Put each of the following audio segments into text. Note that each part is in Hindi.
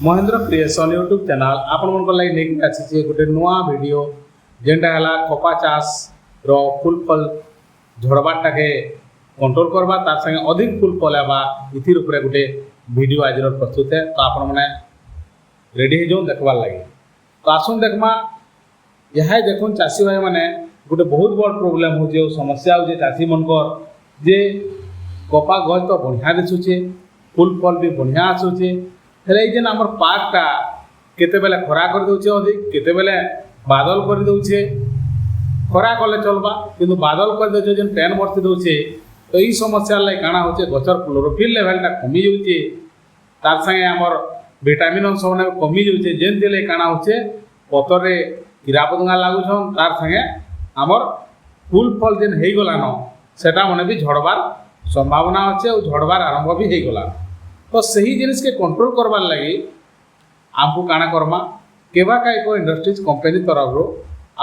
महेंद्र क्रिएशन यूट्यूब चैनल आपण मन लगे नहीं आसी गोटे नुआ वीडियो जेनटा है कपा चाष रो फुल फल झड़बाटा के कंट्रोल करवा तार संगे अधिक फुल फल आवा इथिर उपरे गोटे वीडियो आज प्रस्तुत है। तो आपण मैंने रेडी हो देखबार लगे तो आसुन देखमा यह देखुन चाषी भाई मैंने गोटे बहुत बड़ प्रोब्लेम हो समस्या हो चाषी मनकर जे कपा गज तो बढ़िया दिशुचे फुल फल भी बढ़िया आसूचे हेले जेन आमर पाकटा केते बेले खरा कर दउचे अधिक केते बेले बादल कर दउचे खरा कले चलबा किंतु बादल कर दउचे जेन पेन बरती दउचे तो ई समस्या लाई काना होचे गचर क्लोरोफिल लेवलटा कमी जाउचे तार संगे आमर विटामिन अंश माने कमी जाउचे जेन दिले काना होचे पतरे कीड़ा पतंगा लागुछन तार संगे आमर फुल फल जेन हेई गलानो सेटा माने भी झड़बार संभावना अच्छे और झड़बार आरंभ भी हो गला। तो सही जिनिस के कंट्रोल करवार लगी आमको काना करमा केवा का एक इंडस्ट्रीज कंपनी तरफ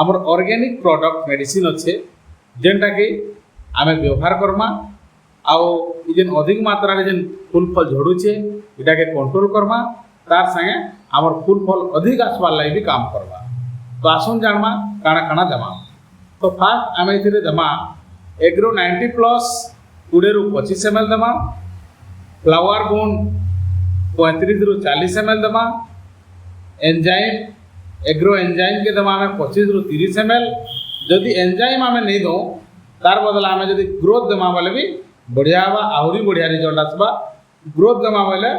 आमर ऑर्गेनिक प्रोडक्ट मेडिसिन अच्छे जेनटा कि आम व्यवहार करमा आउ जेन अधिक मात्रा जेन फुल फल झड़ुचे इटा के कंट्रोल करमा तार संगे आमर फुल फल अधिक आसबार लगी भी काम करवा। तो आसन जानमा काना काना देमा। तो फास्ट आम ये देमा एग्रो 90+ 20 ରୁ 25 ml देमा फ्लावर बोन 35 ରୁ 40 ml देमा एंजाइम एग्रो एंजाइम के देमा आम 25 ରୁ 30 ml जदि एंजाइम आम नहीं दो तार बदला आम जदि ग्रोथ देमा बोले भी बढ़िया हवा आहरी बढ़िया रिजल्ट आसबा ग्रोथ देमा बोले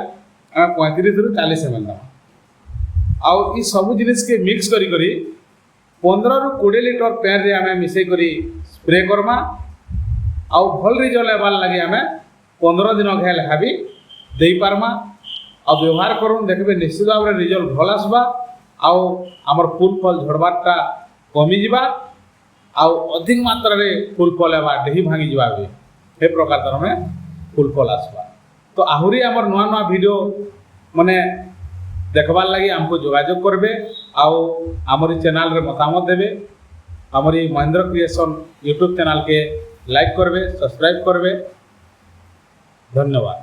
आम 35 ରୁ 40 ml देमा आउ ई सब जिनिस के मिक्स करी 15 ରୁ 20 लीटर पेन रे आम मिसई करी स्प्रे करमा आउ भल रिजल्ट लेवार लगे आम 15 दिन घे लेखा भी दे पार्मा आ व्यवहार करूँ देखबे निश्चित भाव में रिजल्ट भल आसबा आउ आमर फुल फल झड़बारटा कमी जिबा आउ अधिक मात्रा रे फुल फल आवा डेही भांगी जिबा भी हे प्रकार तर में फुल फल आसबा। तो आहुरी आमर नुआ नुआ वीडियो माने देखबार लगी आमको जोगाजोग करबे आउ आमर चैनल रे मतामत देबे आमर महेंद्र क्रिएशन यूट्यूब चैनल के लाइक करबे सब्सक्राइब करबे। धन्यवाद।